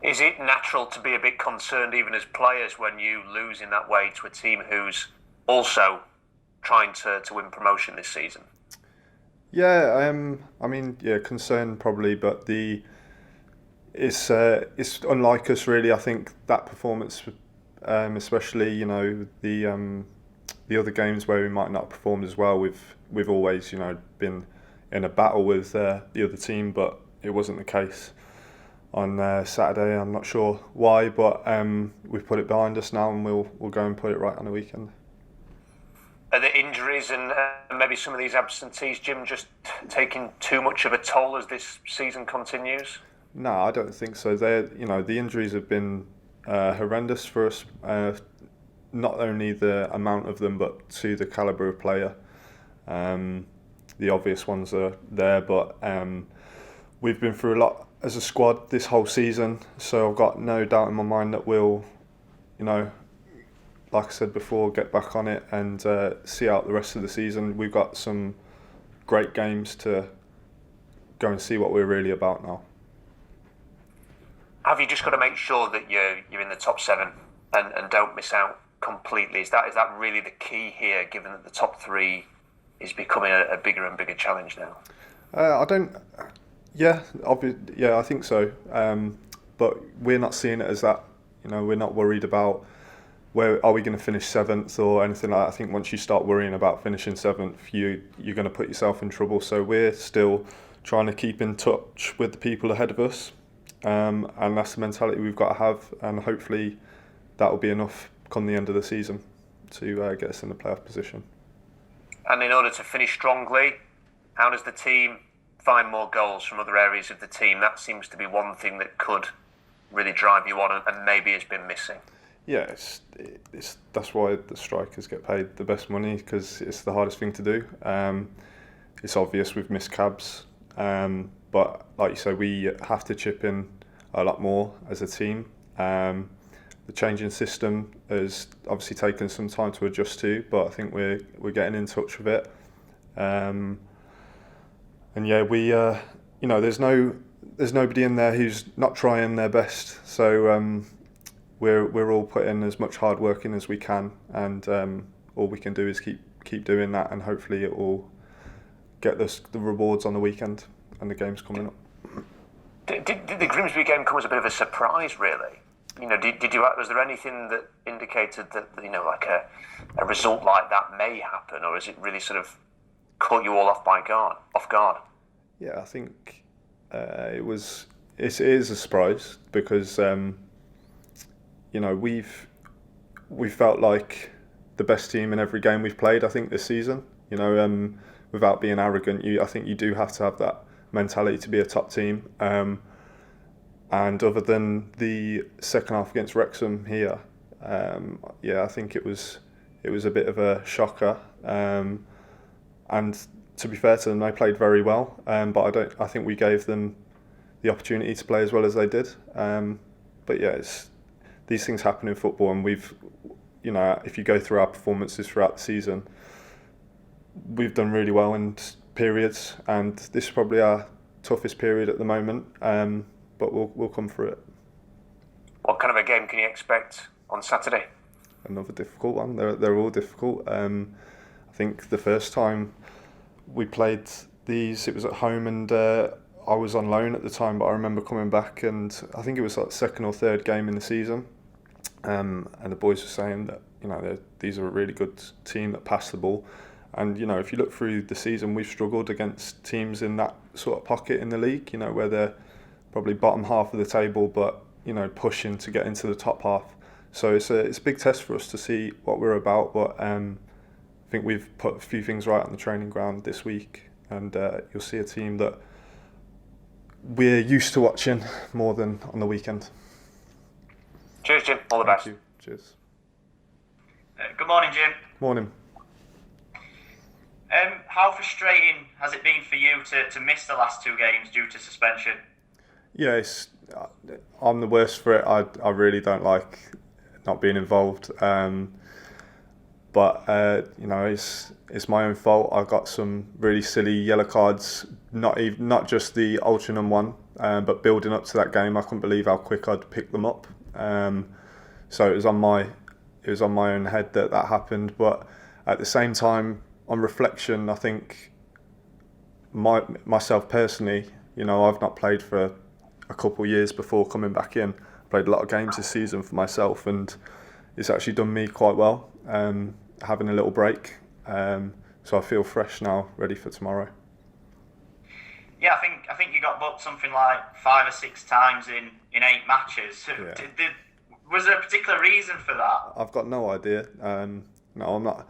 Is it natural to be a bit concerned, even as players, when you lose in that way to a team who's also trying to win promotion this season? Yeah, I mean, yeah, concern probably, but it's unlike us really. I think that performance, especially the other games where we might not have performed as well. We've always been in a battle with the other team, but it wasn't the case on Saturday. I'm not sure why, but we've put it behind us now, and we'll go and put it right on the weekend. Are the injuries and maybe some of these absentees, Jim, just taking too much of a toll as this season continues? No, I don't think so. The injuries have been horrendous for us. Not only the amount of them, but to the calibre of player. The obvious ones are there, but we've been through a lot as a squad this whole season. So I've got no doubt in my mind that we'll, like I said before, get back on it and see out the rest of the season. We've got some great games to go and see what we're really about now. Have you just got to make sure that you're in the top seven and don't miss out completely? Is that really the key here, given that the top three is becoming a bigger and bigger challenge now? I don't. Yeah, I think so. But we're not seeing it as that. We're not worried about where are we going to finish seventh or anything like that. I think once you start worrying about finishing seventh, you're going to put yourself in trouble. So we're still trying to keep in touch with the people ahead of us, and that's the mentality we've got to have. And hopefully, that will be enough come the end of the season to get us in the playoff position. And in order to finish strongly, how does the team find more goals from other areas of the team? That seems to be one thing that could really drive you on and maybe has been missing. Yeah, that's why the strikers get paid the best money, because it's the hardest thing to do. It's obvious we've missed cabs, but like you say, we have to chip in a lot more as a team. The changing system has obviously taken some time to adjust to, but I think we're getting in touch with it. And yeah, there's nobody in there who's not trying their best. So we're all putting as much hard work in as we can, and all we can do is keep doing that, and hopefully it will get us the rewards on the weekend and the games coming up. Did the Grimsby game come as a bit of a surprise, really? Was there anything that indicated that like a result like that may happen, or is it really sort of caught you all off guard? Yeah, I think it is a surprise because we've felt like the best team in every game we've played, I think, this season. Without being arrogant, I think you do have to have that mentality to be a top team. And other than the second half against Wrexham here, I think it was a bit of a shocker. And to be fair to them, they played very well. But I think we gave them the opportunity to play as well as they did. But yeah, these things happen in football, and if you go through our performances throughout the season, we've done really well in periods, and this is probably our toughest period at the moment. But we'll come through it. What kind of a game can you expect on Saturday? Another difficult one. They're all difficult. I think the first time we played these, it was at home, and I was on loan at the time, but I remember coming back, and I think it was like the second or third game in the season, and the boys were saying that these are a really good team that pass the ball. And if you look through the season, we've struggled against teams in that sort of pocket in the league, where they're probably bottom half of the table, but pushing to get into the top half. So it's a big test for us to see what we're about. But I think we've put a few things right on the training ground this week, and you'll see a team that we're used to watching more than on the weekend. Cheers, Jim. All the best. Thank you. Cheers. Good morning, Jim. Morning. How frustrating has it been for you to miss the last two games due to suspension? Yeah, I'm the worst for it. I really don't like not being involved. But it's my own fault. I got some really silly yellow cards. Not just the Altrincham one, but building up to that game, I couldn't believe how quick I'd picked them up. So it was on my own head that happened. But at the same time, on reflection, I think myself personally, I've not played for a couple of years before coming back in. I played a lot of games this season for myself, and it's actually done me quite well, having a little break. So I feel fresh now, ready for tomorrow. Yeah, I think you got booked something like 5 or 6 times in 8 matches. Yeah. Was there a particular reason for that? I've got no idea. No, I'm not.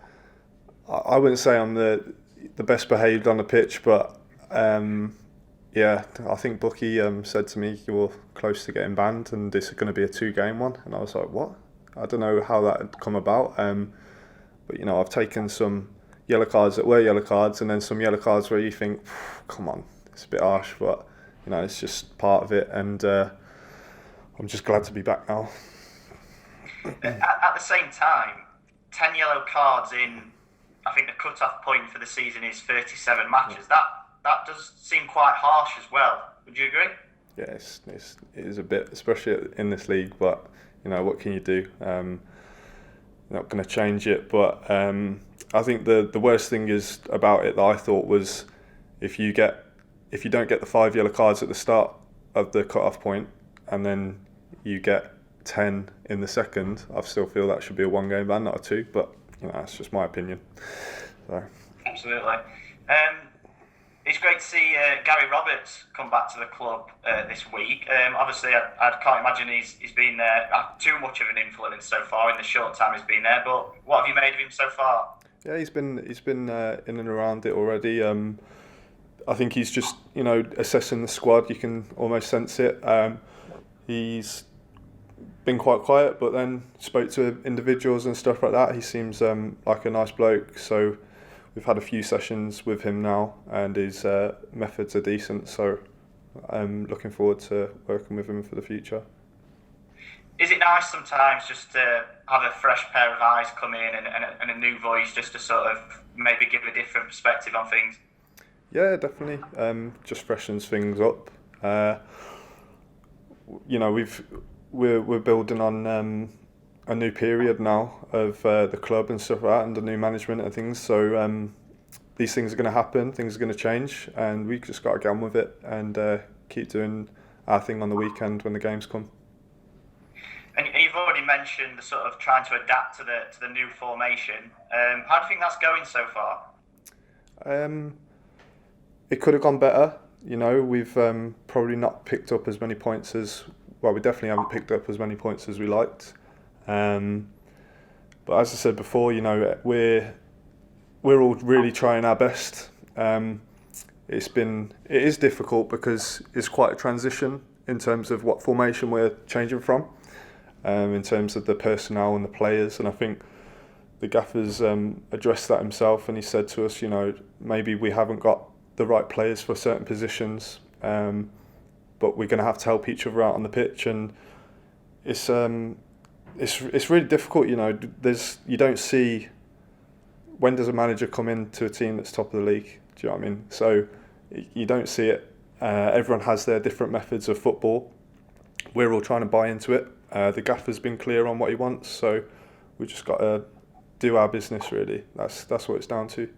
I wouldn't say I'm the best behaved on the pitch, but yeah, I think Bucky said to me, "You're close to getting banned, and this is going to be a 2-game one." And I was like, "What?" I don't know how that had come about. But I've taken some yellow cards that were yellow cards, and then some yellow cards where you think, "Come on, it's a bit harsh," but it's just part of it, and I'm just glad to be back now. At the same time, 10 yellow cards in, I think the cut-off point for the season is 37 matches. That does seem quite harsh as well. Would you agree? Yeah, it is a bit, especially in this league, but what can you do? Not going to change it, but I think the worst thing is about it that I thought was if you don't get the 5 yellow cards at the start of the cut-off point, and then you get 10 in the second, I still feel that should be a 1-game ban, not a 2. But that's just my opinion. So. Absolutely. It's great to see Gary Roberts come back to the club this week. Obviously, I can't imagine he's been too much of an influence so far in the short time he's been there. But what have you made of him so far? Yeah, he's been in and around it already. I think he's just assessing the squad. You can almost sense it. He's been quite quiet, but then spoke to individuals and stuff like that. He seems like a nice bloke. So we've had a few sessions with him now, and his methods are decent. So I'm looking forward to working with him for the future. Is it nice sometimes just to have a fresh pair of eyes come in and a new voice just to sort of maybe give a different perspective on things? Yeah, definitely. Just freshens things up. We're building on a new period now of the club and stuff like that, and the new management and things. So these things are going to happen, things are going to change, and we just got to get on with it and keep doing our thing on the weekend when the games come. And you've already mentioned the sort of trying to adapt to the new formation. How do you think that's going so far? It could have gone better. We've probably not picked up as many points as. Well, we definitely haven't picked up as many points as we liked. But as I said before, we're all really trying our best. It is difficult because it's quite a transition in terms of what formation we're changing from, in terms of the personnel and the players. And I think the gaffer's addressed that himself, and he said to us, maybe we haven't got the right players for certain positions. But we're going to have to help each other out on the pitch, and it's really difficult. You don't see, when does a manager come into a team that's top of the league? Do you know what I mean? So you don't see it. Everyone has their different methods of football. We're all trying to buy into it. The gaffer's been clear on what he wants, so we just got to do our business. Really, that's what it's down to.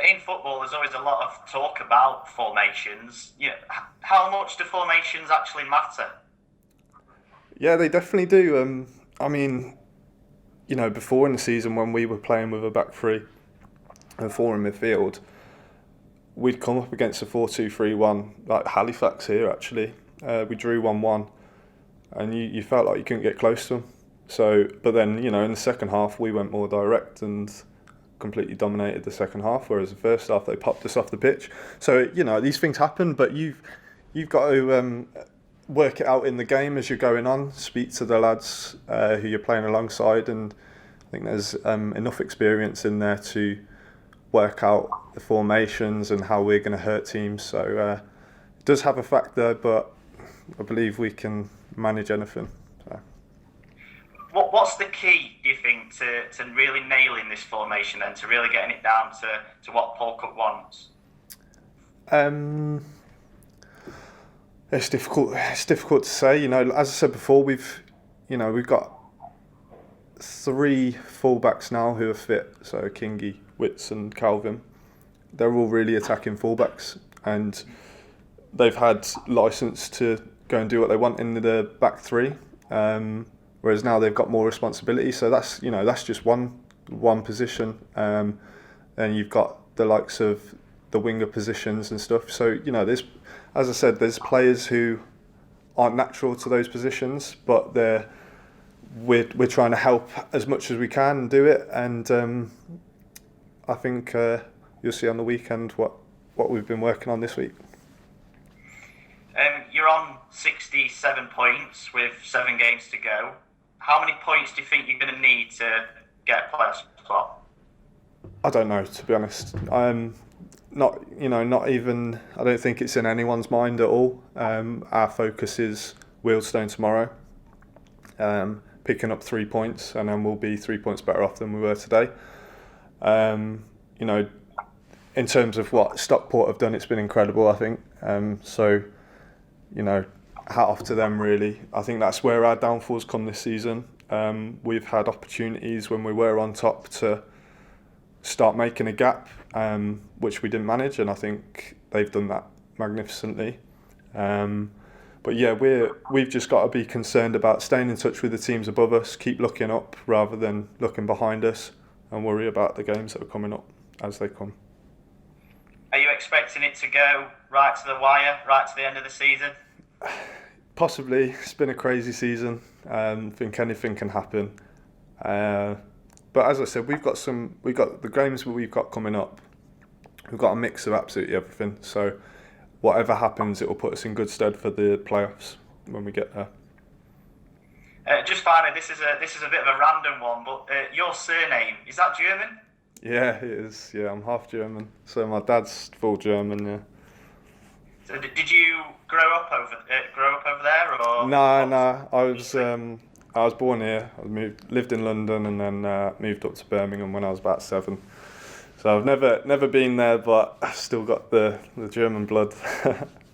In football, there's always a lot of talk about formations. How much do formations actually matter? Yeah, they definitely do. Before in the season when we were playing with a back three and 4 in midfield, we'd come up against a 4-2-3-1, like Halifax here actually. We drew 1-1, and you felt like you couldn't get close to them. So, but then, in the second half, we went more direct and completely dominated the second half, whereas the first half they popped us off the pitch. So these things happen, but you've got to work it out in the game as you're going on. Speak to the lads who you're playing alongside, and I think there's enough experience in there to work out the formations and how we're going to hurt teams. So it does have a factor, but I believe we can manage anything. So. What's the key, do you think, to really nailing this formation and to really getting it down to what Paul Cook wants? It's difficult. It's difficult to say. You know, as I said before, we've got 3 fullbacks now who are fit. So Kingy, Witts, and Calvin. They're all really attacking fullbacks, and they've had license to go and do what they want in the back 3. Whereas now they've got more responsibility. So that's just one position. And you've got the likes of the winger positions and stuff. So there's, as I said, there's players who aren't natural to those positions, but we're trying to help as much as we can and do it. And I think you'll see on the weekend what we've been working on this week. You're on 67 points with 7 games to go. How many points do you think you're going to need to get a playoff spot? I don't know, to be honest. Not even. I don't think it's in anyone's mind at all. Our focus is Wealdstone tomorrow, picking up 3 points, and then we'll be 3 points better off than we were today. In terms of what Stockport have done, it's been incredible, I think. So, hat off to them, really. I think that's where our downfalls come this season. We've had opportunities when we were on top to start making a gap, which we didn't manage, and I think they've done that magnificently. But yeah, we've just got to be concerned about staying in touch with the teams above us, keep looking up rather than looking behind us, and worry about the games that are coming up as they come. Are you expecting it to go right to the wire, right to the end of the season? Possibly. It's been a crazy season. I think anything can happen. But as I said, we've got the games that we've got coming up. We've got a mix of absolutely everything. So whatever happens, it will put us in good stead for the playoffs when we get there. Just finally, this is a bit of a random one, but your surname, is that German? Yeah, it is. Yeah, I'm half German. So my dad's full German. Yeah. So did you grow up over there, or? No. I was born here. Lived in London, and then moved up to Birmingham when I was about 7. So I've never been there, but I've still got the German blood.